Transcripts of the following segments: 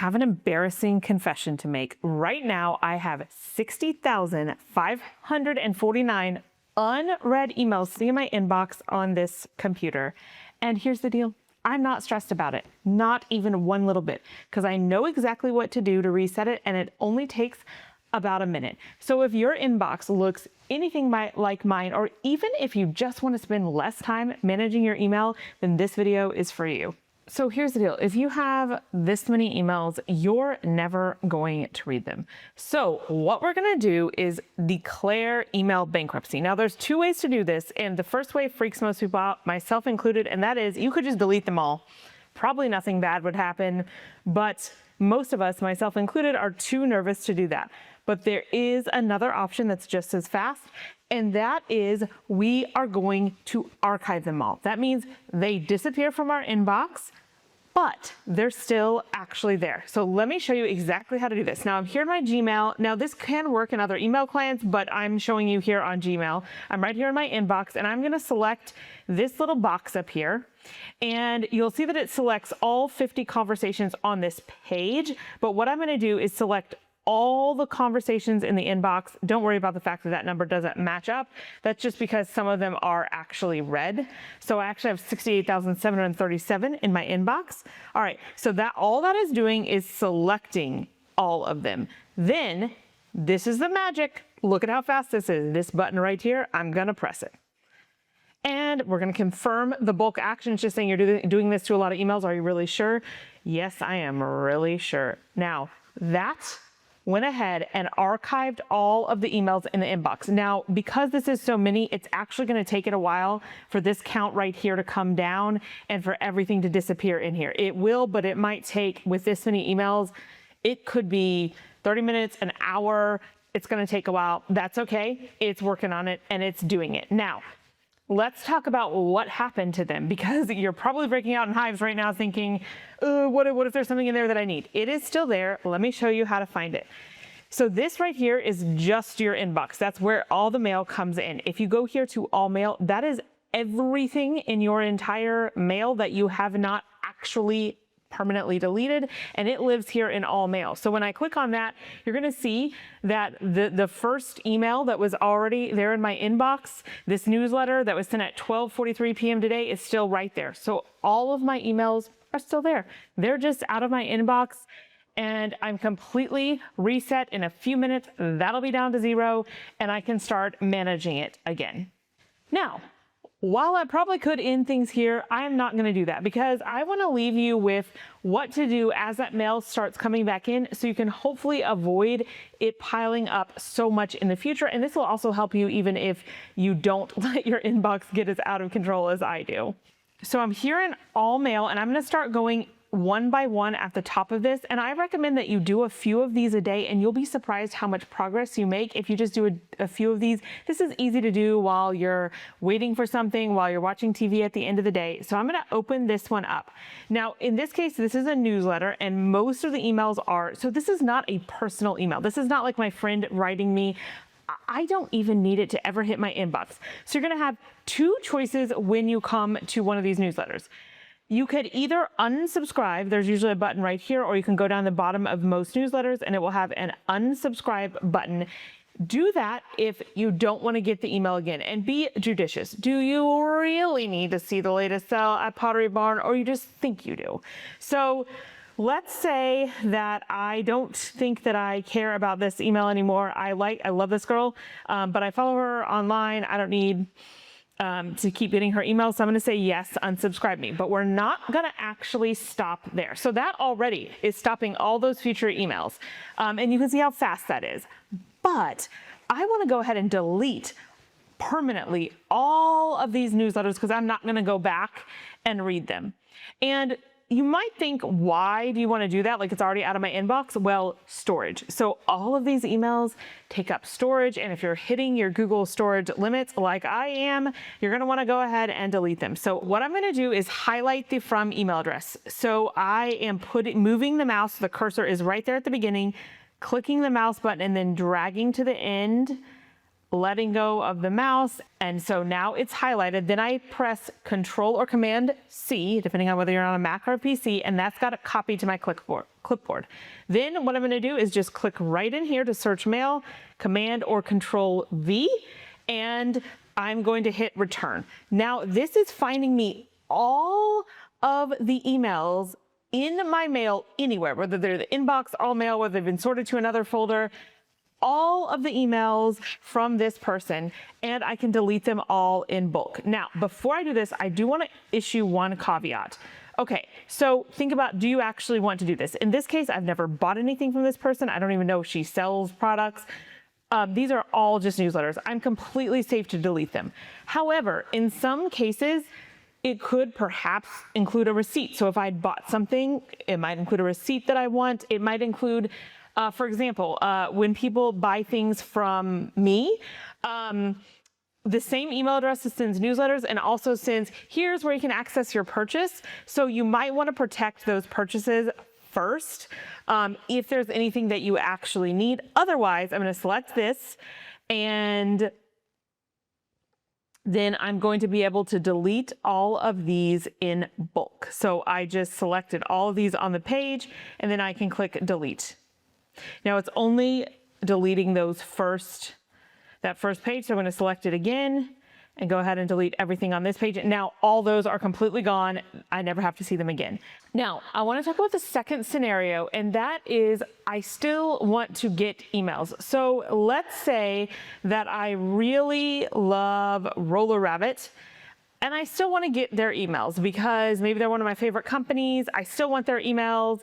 have an embarrassing confession to make. Right now, I have 60,549 unread emails sitting in my inbox on this computer. And here's the deal. I'm not stressed about it, not even one little bit, because I know exactly what to do to reset it, and it only takes about a minute. So if your inbox looks anything like mine, or even if you just want to spend less time managing your email, then this video is for you. So here's the deal. If you have this many emails, you're never going to read them. So what we're going to do is declare email bankruptcy. Now there's two ways to do this. And the first way freaks most people out, myself included, and that is you could just delete them all. Probably nothing bad would happen, but most of us, myself included, are too nervous to do that. But there is another option that's just as fast, and that is we are going to archive them all. That means they disappear from our inbox, but they're still actually there. So let me show you exactly how to do this. Now I'm here in my Gmail. Now this can work in other email clients, but I'm showing you here on Gmail. I'm right here in my inbox, and I'm gonna select this little box up here. And you'll see that it selects all 50 conversations on this page. But what I'm gonna do is select all the conversations in the inbox. Don't worry about the fact that that number doesn't match up. That's just because some of them are actually read. So I actually have 68,737 in my inbox. All right, so all that is doing is selecting all of them. Then this is the magic. Look at how fast this is. This button right here, I'm gonna press it. And we're gonna confirm the bulk action. It's just saying you're doing this to a lot of emails. Are you really sure? Yes, I am really sure. Now, that went ahead and archived all of the emails in the inbox. Now, because this is so many, it's actually going to take it a while for this count right here to come down and for everything to disappear in here. It will, but it might take, with this many emails, it could be 30 minutes, an hour. It's going to take a while. That's okay. It's working on it and it's doing it. Now, let's talk about what happened to them, because you're probably breaking out in hives right now thinking, what if there's something in there that I need? It is still there. Let me show you how to find it. So this right here is just your inbox. That's where all the mail comes in. If you go here to all mail, that is everything in your entire mail that you have not actually permanently deleted, and it lives here in all mail. So when I click on that, you're going to see that the first email that was already there in my inbox, this newsletter that was sent at 12:43 p.m. today, is still right there. So all of my emails are still there. They're just out of my inbox, and I'm completely reset in a few minutes. That'll be down to 0, and I can start managing it again. Now, while I probably could end things here, I am not going to do that, because I want to leave you with what to do as that mail starts coming back in, so you can hopefully avoid it piling up so much in the future. And this will also help you even if you don't let your inbox get as out of control as I do. So I'm here in all mail, and I'm going to start going one by one at the top of this. And I recommend that you do a few of these a day, and you'll be surprised how much progress you make if you just do a few of these. This is easy to do while you're waiting for something, while you're watching TV at the end of the day. So I'm going to open this one up. Now, in this case, this is a newsletter, and most of the emails are, so this is not a personal email. This is not like my friend writing me. I don't even need it to ever hit my inbox. So you're going to have two choices when you come to one of these newsletters. You could either unsubscribe, there's usually a button right here, or you can go down the bottom of most newsletters and it will have an unsubscribe button. Do that if you don't want to get the email again, and be judicious. Do you really need to see the latest sale at Pottery Barn, or you just think you do? So let's say that I don't think that I care about this email anymore. I love this girl, but I follow her online. I don't need to keep getting her emails. So I'm going to say yes, unsubscribe me, but we're not going to actually stop there. So that already is stopping all those future emails. And you can see how fast that is. But I want to go ahead and delete permanently all of these newsletters, because I'm not going to go back and read them. And you might think, why do you want to do that? Like, it's already out of my inbox. Well, storage. So all of these emails take up storage. And if you're hitting your Google storage limits like I am, you're going to want to go ahead and delete them. So what I'm going to do is highlight the from email address. So I am moving the mouse. The cursor is right there at the beginning, clicking the mouse button and then dragging to the end letting go of the mouse. And so now it's highlighted. Then I press Control or Command C, depending on whether you're on a Mac or a PC, and that's got a copy to my clipboard. Then what I'm going to do is just click right in here to search mail, Command or Control V, and I'm going to hit return. Now this is finding me all of the emails in my mail anywhere, whether they're the inbox, all mail, whether they've been sorted to another folder, all of the emails from this person, and I can delete them all in bulk. Now, before I do this, I do want to issue one caveat. Okay, so think about, do you actually want to do this? In this case, I've never bought anything from this person. I don't even know if she sells products. These are all just newsletters. I'm completely safe to delete them. However, in some cases, it could perhaps include a receipt. So if I'd bought something, it might include a receipt that I want. It might include, for example, when people buy things from me, the same email address sends newsletters and also sends, here's where you can access your purchase. So you might want to protect those purchases first if there's anything that you actually need. Otherwise, I'm going to select this, and then I'm going to be able to delete all of these in bulk. So I just selected all of these on the page, and then I can click delete. Now it's only deleting that first page. So I'm going to select it again and go ahead and delete everything on this page. Now all those are completely gone. I never have to see them again. Now I want to talk about the second scenario, and that is I still want to get emails. So let's say that I really love Roller Rabbit and I still want to get their emails because maybe they're one of my favorite companies. I still want their emails,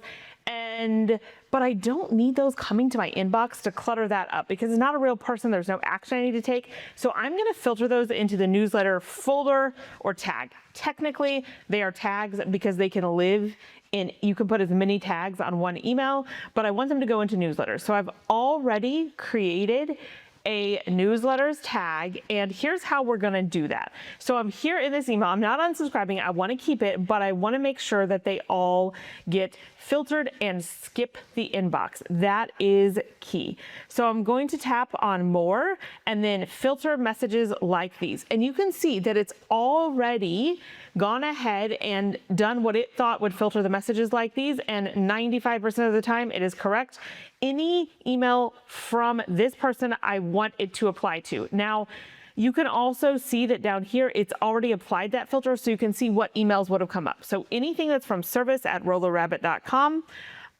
but I don't need those coming to my inbox to clutter that up because it's not a real person. There's no action I need to take. So I'm going to filter those into the newsletter folder or tag. Technically, they are tags because they can live in, you can put as many tags on one email, but I want them to go into newsletters. So I've already created a newsletters tag, and here's how we're going to do that. So I'm here in this email. I'm not unsubscribing. I want to keep it, but I want to make sure that they all get filtered and skip the inbox. That is key. So I'm going to tap on more and then filter messages like these. And you can see that it's already gone ahead and done what it thought would filter the messages like these, and 95% of the time it is correct. Any email from this person I want it to apply to. Now, you can also see that down here, it's already applied that filter, so you can see what emails would have come up. So anything that's from service@rollerrabbit.com,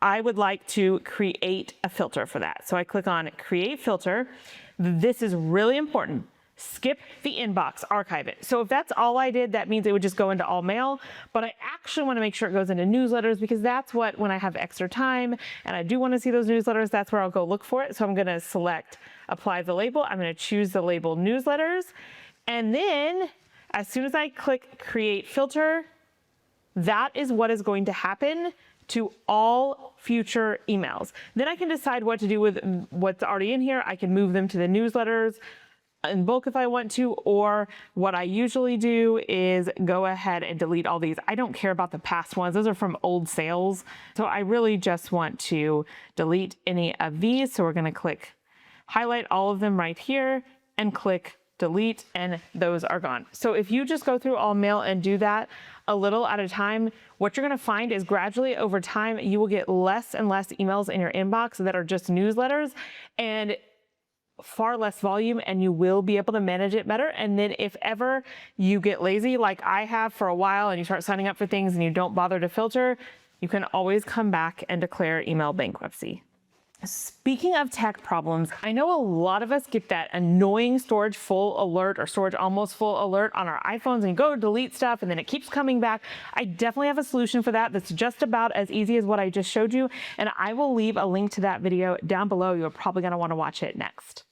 I would like to create a filter for that. So I click on Create Filter. This is really important. Skip the inbox, archive it. So if that's all I did, that means it would just go into all mail, but I actually want to make sure it goes into newsletters because that's what, when I have extra time and I do want to see those newsletters, that's where I'll go look for it. So I'm going to select apply the label. I'm going to choose the label newsletters. And then as soon as I click create filter, that is what is going to happen to all future emails. Then I can decide what to do with what's already in here. I can move them to the newsletters in bulk if I want to, or what I usually do is go ahead and delete all these. I don't care about the past ones. Those are from old sales. So I really just want to delete any of these. So we're going to click highlight all of them right here and click delete, and those are gone. So if you just go through all mail and do that a little at a time, what you're going to find is gradually over time, you will get less and less emails in your inbox that are just newsletters and far less volume, and you will be able to manage it better. And then if ever you get lazy like I have for a while and you start signing up for things and you don't bother to filter, you can always come back and declare email bankruptcy. Speaking of tech problems, I know a lot of us get that annoying storage full alert or storage almost full alert on our iPhones, and you go to delete stuff and then it keeps coming back. I definitely have a solution for that that's just about as easy as what I just showed you, and I will leave a link to that video down below. You're probably going to want to watch it next.